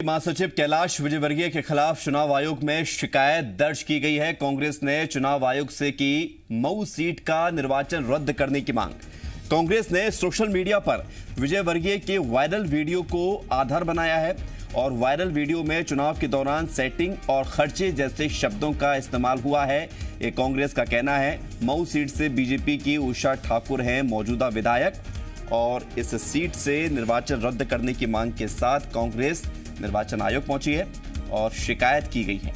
महासचिव कैलाश विजयवर्गीय के खिलाफ चुनाव आयोग में शिकायत दर्ज की गई है। कांग्रेस ने चुनाव आयोग से की मऊ सीट का निर्वाचन रद्द करने की मांग। कांग्रेस ने सोशल मीडिया पर विजयवर्गीय के वायरल वीडियो को आधार बनाया है और वायरल वीडियो में चुनाव के दौरान सेटिंग और खर्चे जैसे शब्दों का इस्तेमाल हुआ है। ये कांग्रेस का कहना है। मऊ सीट से बीजेपी की उषा ठाकुर हैं मौजूदा विधायक और इस सीट से निर्वाचन रद्द करने की मांग के साथ कांग्रेस निर्वाचन आयोग पहुंची है और शिकायत की गई है।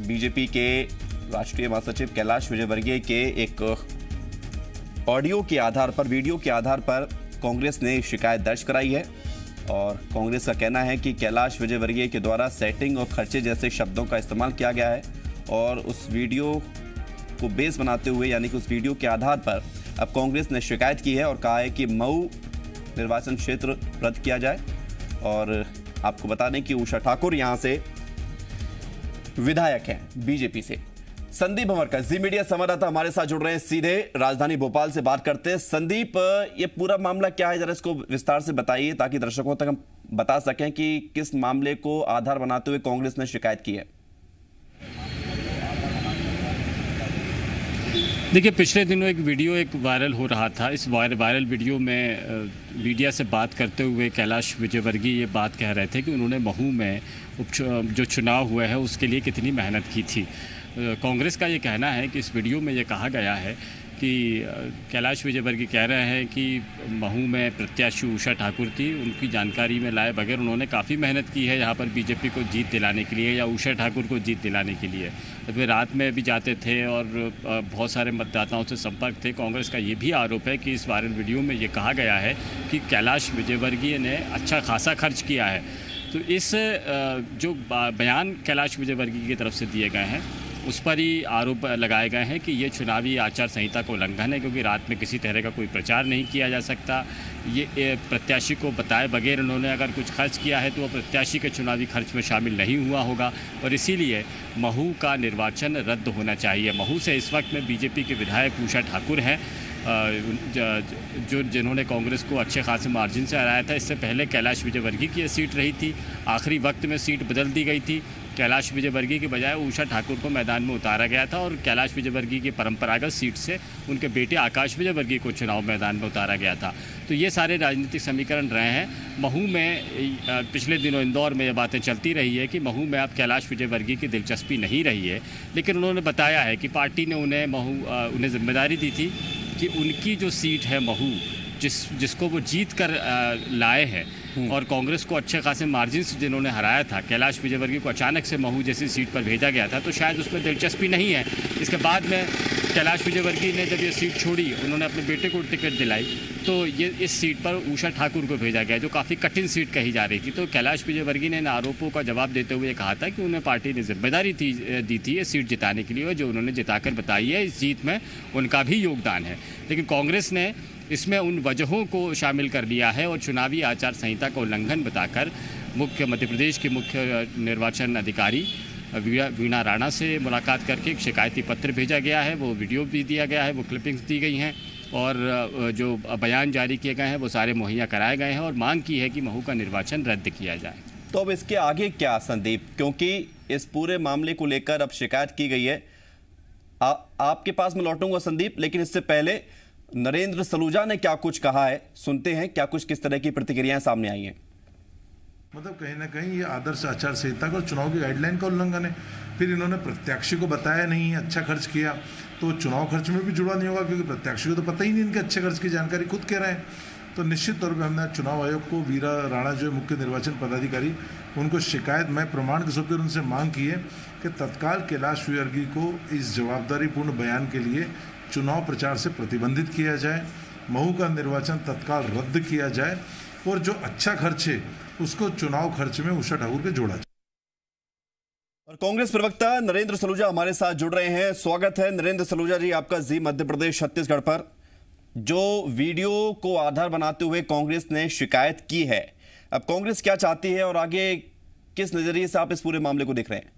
बीजेपी के राष्ट्रीय महासचिव कैलाश विजयवर्गीय के एक ऑडियो के आधार पर, वीडियो के आधार पर कांग्रेस ने शिकायत दर्ज कराई है और कांग्रेस का कहना है कि कैलाश विजयवर्गीय के द्वारा सेटिंग और खर्चे जैसे शब्दों का इस्तेमाल किया गया है और उस वीडियो को बेस बनाते हुए, यानी कि उस वीडियो के आधार पर अब कांग्रेस ने शिकायत की है और कहा है कि मऊ निर्वाचन क्षेत्र रद्द किया जाए। और आपको बता दें कि उषा ठाकुर यहां से विधायक हैं बीजेपी से। संदीप भंवरकर जी मीडिया संवाददाता हमारे साथ जुड़ रहे हैं, सीधे राजधानी भोपाल से बात करते हैं। संदीप, ये पूरा मामला क्या है, जरा इसको विस्तार से बताइए ताकि दर्शकों तक हम बता सकें कि किस मामले को आधार बनाते हुए कांग्रेस ने शिकायत की है। देखिए, पिछले दिनों एक वीडियो वायरल हो रहा था। इस वायरल वीडियो में मीडिया से बात करते हुए कैलाश विजयवर्गीय ये बात कह रहे थे कि उन्होंने महू में जो चुनाव हुआ है उसके लिए कितनी मेहनत की थी। कांग्रेस का ये कहना है कि इस वीडियो में ये कहा गया है कि कैलाश विजयवर्गीय कह रहे हैं कि महू में प्रत्याशी उषा ठाकुर थी, उनकी जानकारी में लाए बगैर उन्होंने काफ़ी मेहनत की है यहाँ पर बीजेपी को जीत दिलाने के लिए या उषा ठाकुर को जीत दिलाने के लिए। वे रात में भी जाते थे और बहुत सारे मतदाताओं से संपर्क थे। कांग्रेस का ये भी आरोप है कि इस वायरल वीडियो में ये कहा गया है कि कैलाश विजयवर्गीय ने अच्छा खासा खर्च किया है। तो इस जो बयान कैलाश विजयवर्गीय की तरफ से दिए गए हैं उस पर ही आरोप लगाए गए हैं कि ये चुनावी आचार संहिता का उल्लंघन है, क्योंकि रात में किसी तरह का कोई प्रचार नहीं किया जा सकता। ये प्रत्याशी को बताए बगैर उन्होंने अगर कुछ खर्च किया है तो वह प्रत्याशी के चुनावी खर्च में शामिल नहीं हुआ होगा और इसीलिए महू का निर्वाचन रद्द होना चाहिए। महू से इस वक्त में बीजेपी के विधायक उषा ठाकुर हैं जिन्होंने कांग्रेस को अच्छे खासे मार्जिन से हराया था। इससे पहले कैलाश विजयवर्गीय की सीट रही थी, आखिरी वक्त में सीट बदल दी गई थी। कैलाश विजयवर्गीय के बजाय उषा ठाकुर को मैदान में उतारा गया था और कैलाश विजयवर्गीय की परंपरागत सीट से उनके बेटे आकाश विजयवर्गीय को चुनाव मैदान में उतारा गया था। तो ये सारे राजनीतिक समीकरण रहे हैं। महू में पिछले दिनों इंदौर में ये बातें चलती रही है कि महू में अब कैलाश विजयवर्गीय की दिलचस्पी नहीं रही है, लेकिन उन्होंने बताया है कि पार्टी ने उन्हें जिम्मेदारी दी थी कि उनकी जो सीट है महू, जिसको वो जीत कर लाए हैं और कांग्रेस को अच्छे खासे मार्जिन से जिन्होंने हराया था, कैलाश विजयवर्गीय को अचानक से महू जैसी सीट पर भेजा गया था, तो शायद उसमें दिलचस्पी नहीं है। इसके बाद में कैलाश विजयवर्गीय ने जब ये सीट छोड़ी, उन्होंने अपने बेटे को टिकट दिलाई, तो ये इस सीट पर उषा ठाकुर को भेजा गया जो काफ़ी कठिन सीट कही जा रही थी। तो कैलाश विजयवर्गीय ने इन आरोपों का जवाब देते हुए कहा था कि उन्हें पार्टी ने जिम्मेदारी दी थी ये सीट जिताने के लिए, जो उन्होंने जिताकर बताई है। इस जीत में उनका भी योगदान है, लेकिन कांग्रेस ने इसमें उन वजहों को शामिल कर लिया है और चुनावी आचार संहिता का उल्लंघन बताकर मध्य प्रदेश के मुख्य निर्वाचन अधिकारी वीणा राणा से मुलाकात करके एक शिकायती पत्र भेजा गया है। वो वीडियो भी दिया गया है, वो क्लिपिंग्स दी गई हैं और जो बयान जारी किए गए हैं वो सारे मुहैया कराए गए हैं और मांग की है कि महू का निर्वाचन रद्द किया जाए। तो अब इसके आगे क्या संदीप, क्योंकि इस पूरे मामले को लेकर अब शिकायत की गई है। आपके पास मैं लौटूंगा संदीप, लेकिन इससे पहले नरेंद्र सलूजा ने क्या कुछ कहा है, सुनते हैं क्या कुछ, किस तरह की प्रतिक्रियाएं सामने आई हैं। मतलब कहीं ना कहीं ये आदर्श आचार संहिता का और चुनाव की गाइडलाइन का उल्लंघन है। फिर इन्होंने प्रत्याशी को बताया नहीं, अच्छा खर्च किया, तो चुनाव खर्च में भी जुड़ा नहीं होगा, क्योंकि प्रत्याशी को तो पता ही नहीं इनके अच्छे खर्च की जानकारी खुद कह रहे हैं। तो निश्चित तौर पर हमने चुनाव आयोग को, वीणा राणा जो है मुख्य निर्वाचन पदाधिकारी, उनको शिकायत में प्रमाण के स्वरूप उनसे मांग की है कि तत्काल कैलाश विजयवर्गीय को इस जवाबदारीपूर्ण बयान के लिए चुनाव प्रचार से प्रतिबंधित किया जाए, महू का निर्वाचन तत्काल रद्द किया जाए और जो अच्छा खर्च है उसको चुनाव खर्च में उषा ठाकुर के जोड़ा जाए। और कांग्रेस प्रवक्ता नरेंद्र सलूजा हमारे साथ जुड़ रहे हैं। स्वागत है नरेंद्र सलूजा जी आपका जी मध्य प्रदेश छत्तीसगढ़ पर। जो वीडियो को आधार बनाते हुए कांग्रेस ने शिकायत की है, अब कांग्रेस क्या चाहती है और आगे किस नजरिए से आप इस पूरे मामले को देख रहे हैं?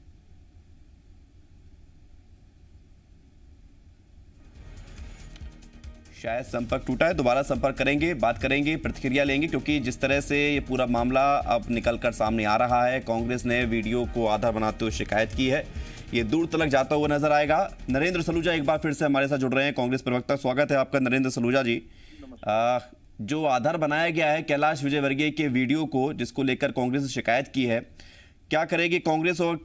शायद संपर्क टूटा है, दोबारा संपर्क करेंगे, बात करेंगे, प्रतिक्रिया लेंगे, क्योंकि जिस तरह से ये पूरा मामला अब निकलकर सामने आ रहा है, कांग्रेस ने वीडियो को आधार बनाते हुए शिकायत की है, ये दूर तलक जाता हुआ नजर आएगा। नरेंद्र सलूजा एक बार फिर से हमारे साथ जुड़ रहे हैं, कांग्रेस प्रवक्ता। स्वागत है आपका नरेंद्र सलूजा जी। जो आधार बनाया गया है कैलाश विजयवर्गीय के वीडियो को, जिसको लेकर कांग्रेस ने शिकायत की है, क्या करेगी कांग्रेस और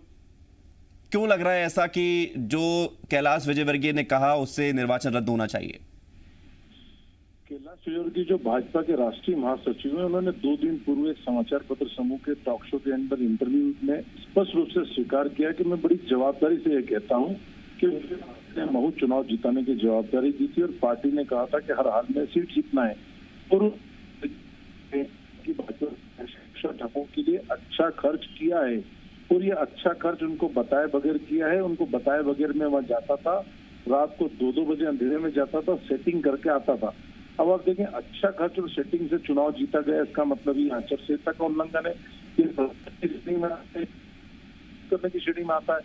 क्यों लग रहा है ऐसा कि जो कैलाश विजयवर्गीय ने कहा उससे निर्वाचन रद्द होना चाहिए? कैलाश विजयवर्गीय जो भाजपा के राष्ट्रीय महासचिव हैं, उन्होंने 2 दिन पूर्व एक समाचार पत्र समूह के टॉक शो के अंदर इंटरव्यू में स्पष्ट रूप से स्वीकार किया कि मैं बड़ी जवाबदारी से ये कहता हूं कि मुझे महू चुनाव जिताने की जवाबदारी दी थी और पार्टी ने कहा था कि हर हाल में सीट जीतना है और भाजपा ठाकुर के लिए अच्छा खर्च किया है और ये अच्छा खर्च उनको बताए बगैर किया है। उनको बताए बगैर मैं वहां जाता था, रात को 2-2 बजे अंधेरे में जाता था, सेटिंग करके आता था। अब आप देखें, अच्छा खर्च और सेटिंग से चुनाव जीता गया, इसका मतलब ये आचार संहिता का उल्लंघन है, करने की श्रेणी में आता है।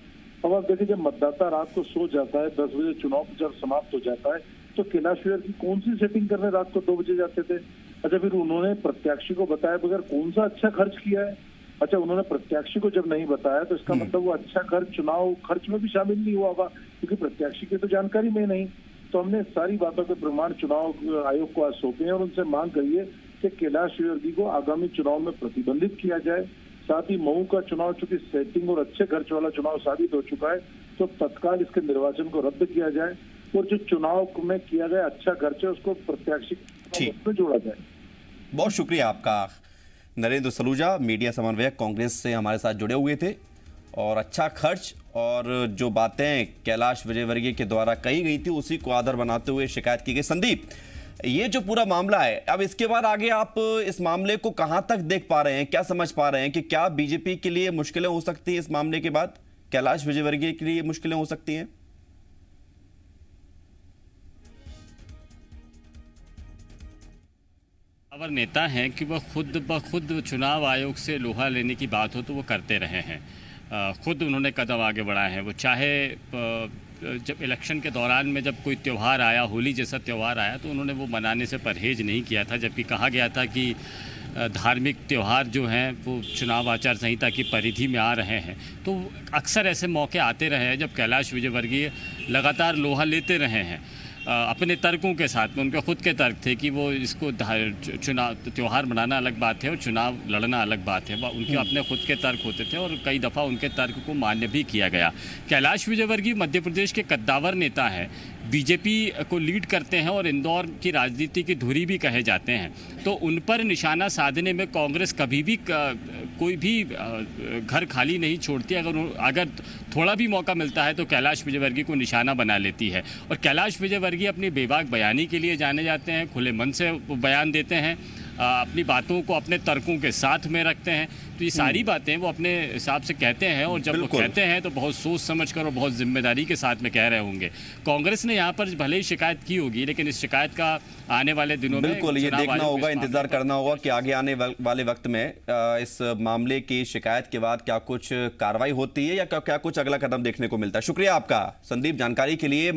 अब आप देखिए, जब मतदाता रात को सो जाता है, 10 बजे चुनाव प्रचार समाप्त हो जाता है, तो कैलाश विजयवर्गीय की कौन सी सेटिंग करने रात को 2 बजे जाते थे? अच्छा, फिर उन्होंने प्रत्याशी को बताया बगैर कौन सा अच्छा खर्च किया है? अच्छा, उन्होंने प्रत्याशी को जब नहीं बताया तो इसका मतलब वो अच्छा खर्च चुनाव खर्च में भी शामिल नहीं हुआ होगा, क्योंकि प्रत्याशी की तो जानकारी में नहीं। तो हमने सारी बातों के प्रमाण चुनाव आयोग को आज सौंपे हैं और उनसे मांग करी है कि कैलाश विजयवर्गीय को आगामी चुनाव में प्रतिबंधित किया जाए। साथ ही महू का चुनाव चूंकि सेटिंग और अच्छे खर्च वाला चुनाव साबित हो चुका है, तो तत्काल इसके निर्वाचन को रद्द किया जाए और जो चुनाव में किया गया अच्छा खर्च है उसको प्रत्याशी में जोड़ा जाए। बहुत शुक्रिया आपका नरेंद्र सलूजा, मीडिया समन्वयक कांग्रेस से हमारे साथ जुड़े हुए थे। और अच्छा खर्च और जो बातें कैलाश विजयवर्गीय के द्वारा कही गई थी उसी को आधार बनाते हुए शिकायत की गई। संदीप, ये जो पूरा मामला है, अब इसके बाद आगे आप इस मामले को कहां तक देख पा रहे हैं, क्या समझ पा रहे हैं कि क्या बीजेपी के लिए मुश्किलें हो सकती हैं इस मामले के बाद, कैलाश विजयवर्गीय के लिए मुश्किलें हो सकती हैं? अवर नेता हैं कि वह खुद ब खुद चुनाव आयोग से लोहा लेने की बात हो तो वो करते रहे हैं। खुद उन्होंने कदम आगे बढ़ाए हैं। वो चाहे जब इलेक्शन के दौरान में जब कोई त्यौहार आया, होली जैसा त्यौहार आया, तो उन्होंने वो मनाने से परहेज नहीं किया था, जबकि कहा गया था कि धार्मिक त्यौहार जो हैं वो चुनाव आचार संहिता की परिधि में आ रहे हैं। तो अक्सर ऐसे मौके आते रहे हैं जब कैलाश विजयवर्गीय लगातार लोहा लेते रहे हैं अपने तर्कों के साथ में। उनके खुद के तर्क थे कि वो इसको चुनाव त्यौहार मनाना अलग बात है और चुनाव लड़ना अलग बात है। उनके अपने खुद के तर्क होते थे और कई दफ़ा उनके तर्क को मान्य भी किया गया। कैलाश विजयवर्गीय मध्य प्रदेश के कद्दावर नेता हैं, बीजेपी को लीड करते हैं और इंदौर की राजनीति की धुरी भी कहे जाते हैं। तो उन पर निशाना साधने में कांग्रेस कभी भी कोई भी घर खाली नहीं छोड़ती। अगर थोड़ा भी मौका मिलता है तो कैलाश विजयवर्गीय को निशाना बना लेती है। और कैलाश विजयवर्गीय अपनी बेबाक बयानी के लिए जाने जाते हैं, खुले मन से बयान देते हैं, अपनी बातों को अपने तर्कों के साथ में रखते हैं। तो ये सारी बातें वो अपने हिसाब से कहते हैं और जब वो कहते हैं तो बहुत सोच समझ कर और बहुत जिम्मेदारी के साथ में कह रहे होंगे। कांग्रेस ने यहाँ पर भले ही शिकायत की होगी, लेकिन इस शिकायत का आने वाले दिनों में बिल्कुल ये देखना होगा, इंतजार करना होगा कि आगे आने वाले वक्त में इस मामले की शिकायत के बाद क्या कुछ कार्रवाई होती है या क्या कुछ अगला कदम देखने को मिलता है। शुक्रिया आपका संदीप, जानकारी के लिए।